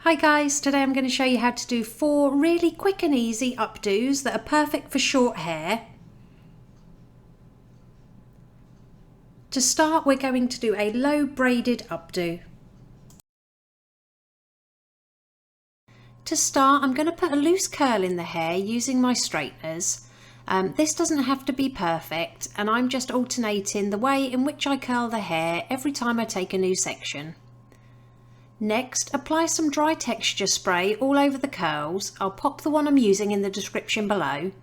Hi guys, today I'm going to show you how to do 4 really quick and easy updos that are perfect for short hair. To start, we're going to do a low braided updo. To start, I'm going to put a loose curl in the hair using my straighteners. This doesn't have to be perfect, and I'm just alternating the way in which I curl the hair every time I take a new section. Next, apply some dry texture spray all over the curls. I'll pop the one I'm using in the description below.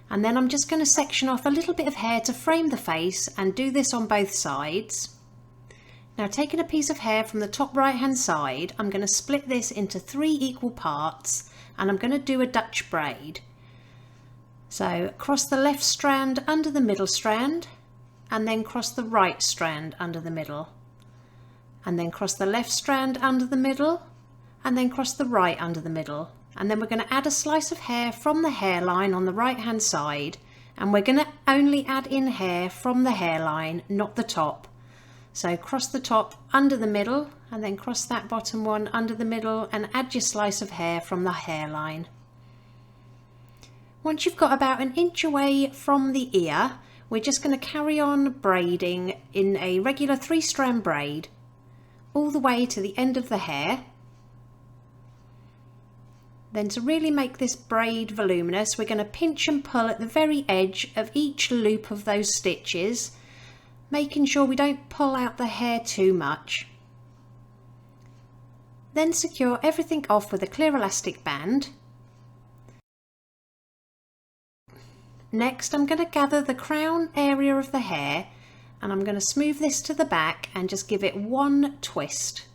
And then I'm just going to section off a little bit of hair to frame the face and do this on both sides. Now, taking a piece of hair from the top right hand side, I'm going to split this into 3 equal parts and I'm going to do a Dutch braid. So cross the left strand under the middle strand and then cross the right strand under the middle. And then cross the left strand under the middle and then cross the right under the middle, and then we're going to add a slice of hair from the hairline on the right hand side, and we're going to only add in hair from the hairline, not the top. So cross the top under the middle and then cross that bottom one under the middle and add your slice of hair from the hairline. Once you've got about an inch away from the ear, we're just going to carry on braiding in a regular 3-strand braid all the way to the end of the hair. Then, to really make this braid voluminous, we're going to pinch and pull at the very edge of each loop of those stitches, making sure we don't pull out the hair too much. Then secure everything off with a clear elastic band. Next, I'm going to gather the crown area of the hair and I'm going to smooth this to the back and just give it one twist.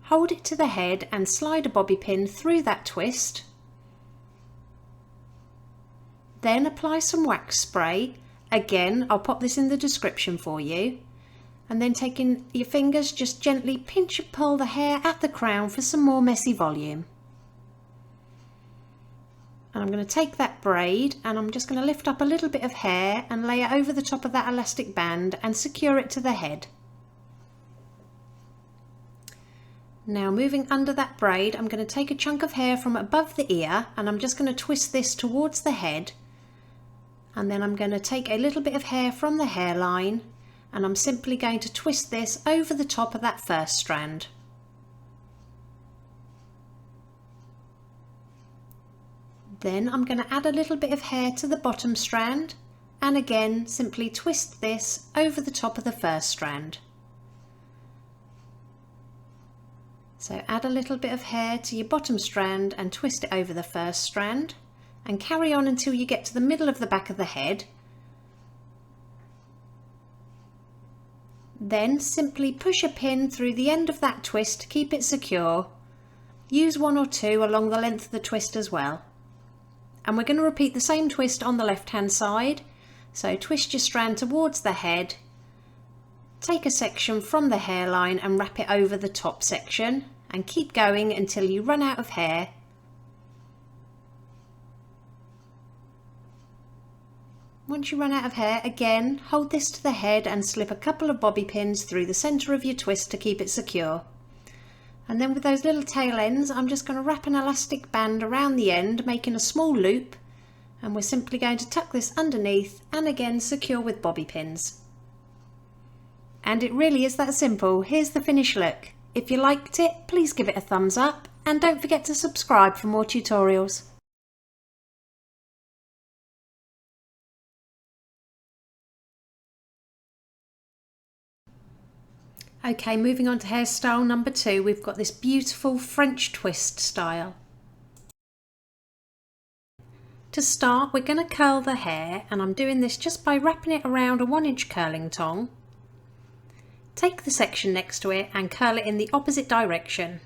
Hold it to the head and slide a bobby pin through that twist. Then apply some wax spray. Again, I'll pop this in the description for you. And then taking your fingers, just gently pinch and pull the hair at the crown for some more messy volume. And I'm going to take that braid and I'm just going to lift up a little bit of hair and lay it over the top of that elastic band and secure it to the head. Now, moving under that braid, I'm going to take a chunk of hair from above the ear and I'm just going to twist this towards the head. And then I'm going to take a little bit of hair from the hairline and I'm simply going to twist this over the top of that first strand. Then I'm going to add a little bit of hair to the bottom strand and again simply twist this over the top of the first strand. So add a little bit of hair to your bottom strand and twist it over the first strand and carry on until you get to the middle of the back of the head. Then simply push a pin through the end of that twist to keep it secure. Use 1 or 2 along the length of the twist as well. And we're going to repeat the same twist on the left hand side. So twist your strand towards the head, take a section from the hairline and wrap it over the top section and keep going until you run out of hair. Once you run out of hair, again hold this to the head and slip a couple of bobby pins through the centre of your twist to keep it secure. And then with those little tail ends, I'm just going to wrap an elastic band around the end, making a small loop, and we're simply going to tuck this underneath and again secure with bobby pins. And it really is that simple. Here's the finished look. If you liked it, please give it a thumbs up and don't forget to subscribe for more tutorials. Okay, moving on to hairstyle number 2, we've got this beautiful French twist style. To start, we're going to curl the hair, and I'm doing this just by wrapping it around a 1-inch curling tong. Take the section next to it and curl it in the opposite direction.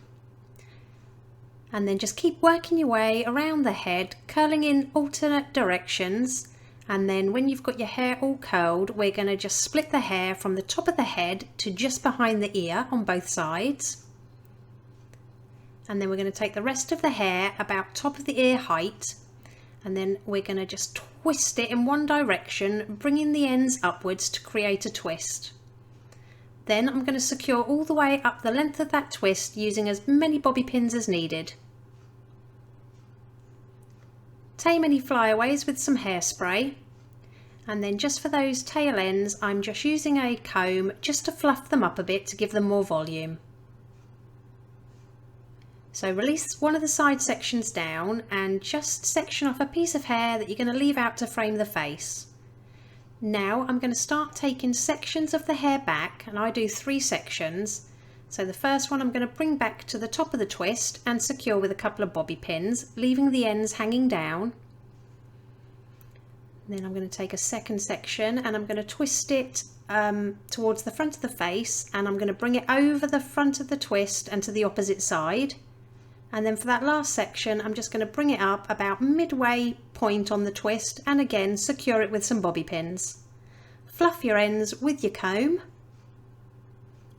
And then just keep working your way around the head, curling in alternate directions. And then when you've got your hair all curled, we're going to just split the hair from the top of the head to just behind the ear on both sides. And then we're going to take the rest of the hair about top of the ear height. And then we're going to just twist it in one direction, bringing the ends upwards to create a twist. Then I'm going to secure all the way up the length of that twist using as many bobby pins as needed. Tame any flyaways with some hairspray, and then just for those tail ends I'm just using a comb just to fluff them up a bit to give them more volume. So release one of the side sections down and just section off a piece of hair that you're going to leave out to frame the face. Now I'm going to start taking sections of the hair back, and I do 3 sections. So the first one I'm going to bring back to the top of the twist and secure with a couple of bobby pins, leaving the ends hanging down. Then I'm going to take a second section and I'm going to twist it towards the front of the face, and I'm going to bring it over the front of the twist and to the opposite side. And then for that last section I'm just going to bring it up about midway point on the twist and again secure it with some bobby pins. Fluff your ends with your comb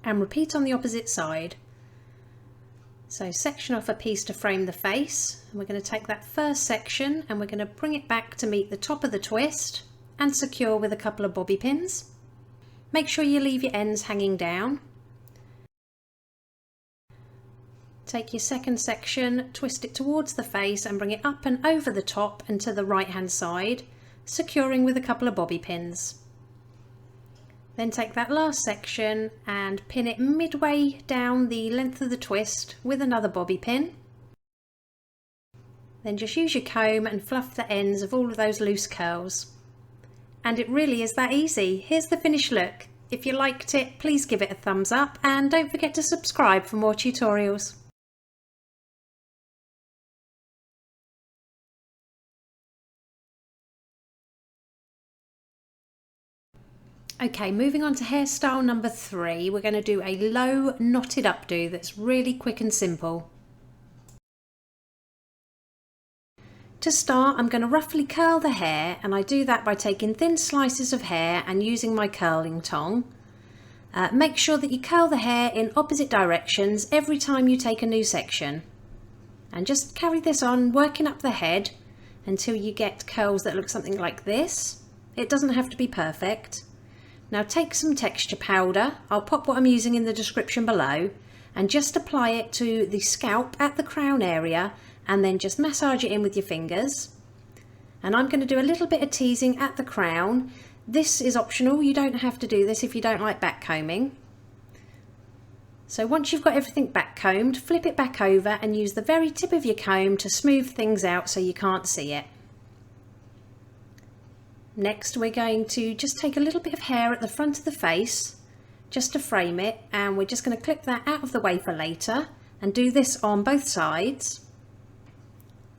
and repeat on the opposite side. So section off a piece to frame the face, and we're going to take that first section and we're going to bring it back to meet the top of the twist and secure with a couple of bobby pins. Make sure you leave your ends hanging down. Take your second section, twist it towards the face and bring it up and over the top and to the right hand side, securing with a couple of bobby pins. Then take that last section and pin it midway down the length of the twist with another bobby pin. Then just use your comb and fluff the ends of all of those loose curls. And it really is that easy. Here's the finished look. If you liked it, please give it a thumbs up and don't forget to subscribe for more tutorials. Okay, moving on to hairstyle number 3, we're going to do a low knotted updo that's really quick and simple. To start, I'm going to roughly curl the hair, and I do that by taking thin slices of hair and using my curling tong. Make sure that you curl the hair in opposite directions every time you take a new section. And just carry this on, working up the head until you get curls that look something like this. It doesn't have to be perfect. Now take some texture powder, I'll pop what I'm using in the description below, and just apply it to the scalp at the crown area and then just massage it in with your fingers. And I'm going to do a little bit of teasing at the crown. This is optional, you don't have to do this if you don't like back combing. So once you've got everything back combed, flip it back over and use the very tip of your comb to smooth things out so you can't see it. Next we're going to just take a little bit of hair at the front of the face just to frame it, and we're just going to clip that out of the way for later and do this on both sides.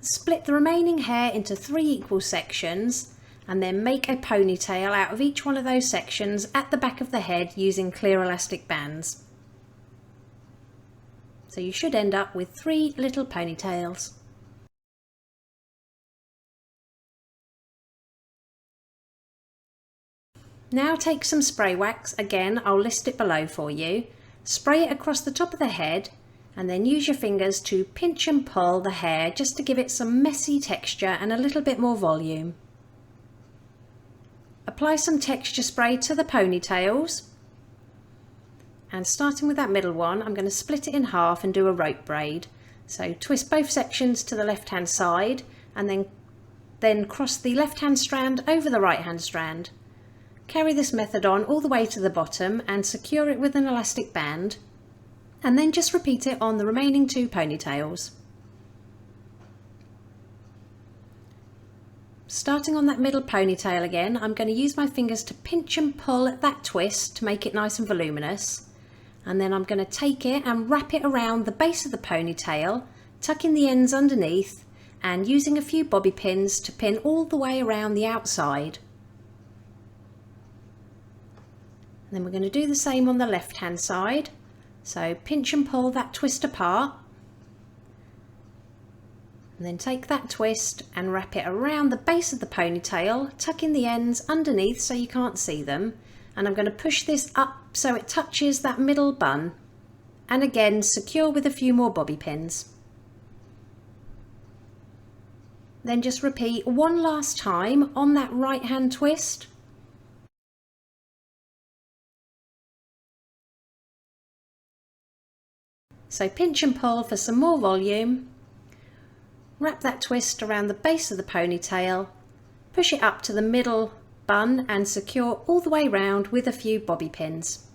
Split the remaining hair into 3 equal sections and then make a ponytail out of each one of those sections at the back of the head using clear elastic bands. So you should end up with 3 little ponytails. Now take some spray wax, again I'll list it below for you, spray it across the top of the head and then use your fingers to pinch and pull the hair just to give it some messy texture and a little bit more volume. Apply some texture spray to the ponytails, and starting with that middle one I'm going to split it in half and do a rope braid. So twist both sections to the left hand side and then cross the left hand strand over the right hand strand. Carry this method on all the way to the bottom and secure it with an elastic band, and then just repeat it on the remaining 2 ponytails. Starting on that middle ponytail again, I'm going to use my fingers to pinch and pull at that twist to make it nice and voluminous, and then I'm going to take it and wrap it around the base of the ponytail, tucking the ends underneath and using a few bobby pins to pin all the way around the outside. And then we're going to do the same on the left hand side. So pinch and pull that twist apart, and then take that twist and wrap it around the base of the ponytail, tucking the ends underneath so you can't see them, and I'm going to push this up so it touches that middle bun, and again secure with a few more bobby pins. Then just repeat one last time on that right hand twist. So pinch and pull for some more volume. Wrap that twist around the base of the ponytail, push it up to the middle bun and secure all the way round with a few bobby pins.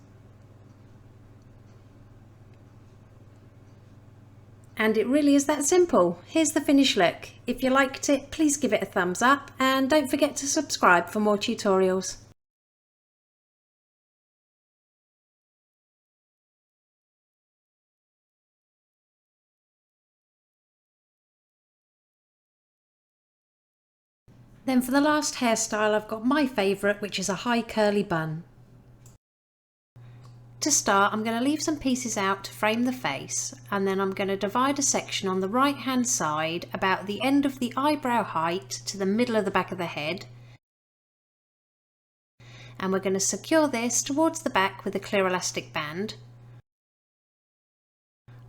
And it really is that simple. Here's the finished look. If you liked it, please give it a thumbs up and don't forget to subscribe for more tutorials. Then for the last hairstyle, I've got my favourite, which is a high curly bun. To start, I'm going to leave some pieces out to frame the face, and then I'm going to divide a section on the right hand side about the end of the eyebrow height to the middle of the back of the head. And we're going to secure this towards the back with a clear elastic band.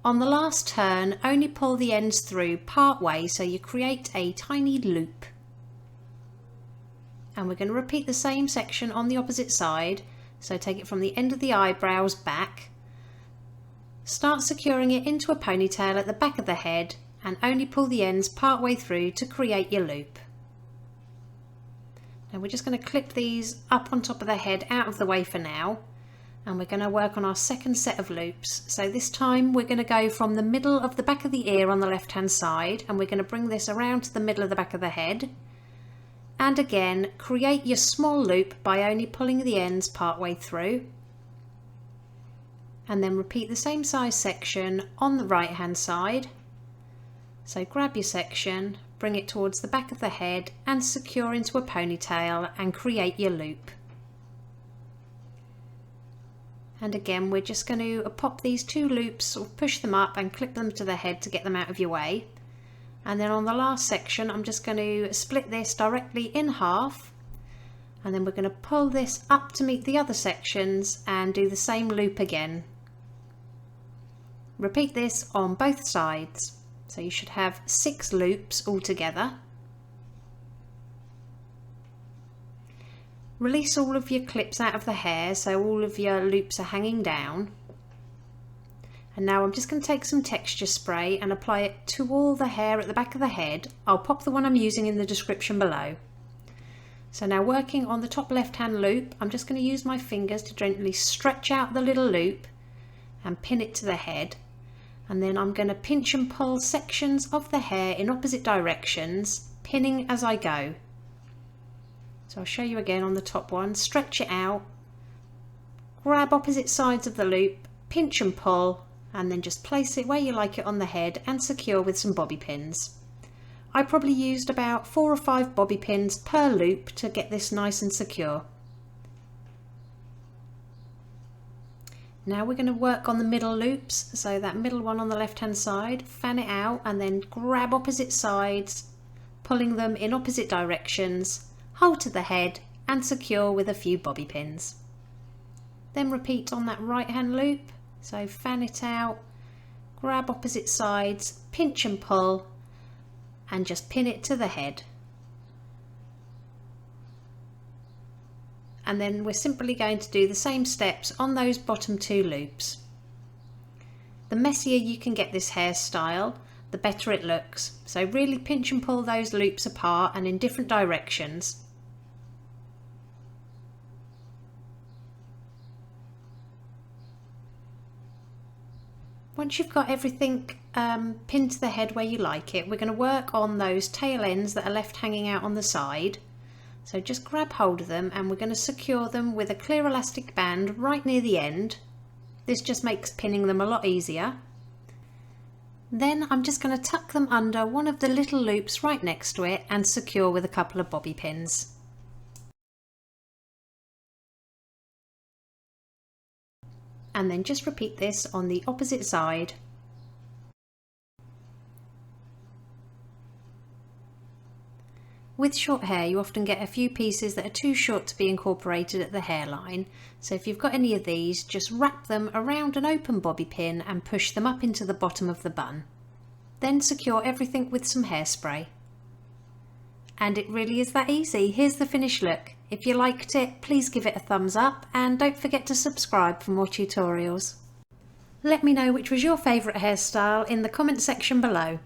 On the last turn, only pull the ends through part way so you create a tiny loop. And we're going to repeat the same section on the opposite side. So take it from the end of the eyebrows back, start securing it into a ponytail at the back of the head and only pull the ends part way through to create your loop. Now we're just going to clip these up on top of the head out of the way for now, and we're going to work on our second set of loops. So this time we're going to go from the middle of the back of the ear on the left hand side, and we're going to bring this around to the middle of the back of the head. And again, create your small loop by only pulling the ends part way through. And then repeat the same size section on the right hand side. So grab your section, bring it towards the back of the head and secure into a ponytail and create your loop. And again, we're just going to pop these two loops or push them up and clip them to the head to get them out of your way. And then on the last section, I'm just going to split this directly in half, and then we're going to pull this up to meet the other sections and do the same loop again. Repeat this on both sides. So you should have 6 loops altogether. Release all of your clips out of the hair so all of your loops are hanging down. And now I'm just going to take some texture spray and apply it to all the hair at the back of the head. I'll pop the one I'm using in the description below. So now working on the top left hand loop, I'm just going to use my fingers to gently stretch out the little loop and pin it to the head. And then I'm going to pinch and pull sections of the hair in opposite directions, pinning as I go. So I'll show you again on the top one. Stretch it out, grab opposite sides of the loop, pinch and pull, and then just place it where you like it on the head and secure with some bobby pins. I probably used about 4 or 5 bobby pins per loop to get this nice and secure. Now we're going to work on the middle loops, so that middle one on the left hand side, fan it out and then grab opposite sides, pulling them in opposite directions, hold to the head and secure with a few bobby pins. Then repeat on that right hand loop. So fan it out, grab opposite sides, pinch and pull, and just pin it to the head. And then we're simply going to do the same steps on those bottom 2 loops. The messier you can get this hairstyle, the better it looks. So really pinch and pull those loops apart and in different directions. Once you've got everything pinned to the head where you like it, we're going to work on those tail ends that are left hanging out on the side. So just grab hold of them and we're going to secure them with a clear elastic band right near the end. This just makes pinning them a lot easier. Then I'm just going to tuck them under one of the little loops right next to it and secure with a couple of bobby pins. And then just repeat this on the opposite side. With short hair you often get a few pieces that are too short to be incorporated at the hairline, so if you've got any of these, just wrap them around an open bobby pin and push them up into the bottom of the bun. Then secure everything with some hairspray. And it really is that easy. Here's the finished look. If you liked it, please give it a thumbs up and don't forget to subscribe for more tutorials. Let me know which was your favourite hairstyle in the comment section below.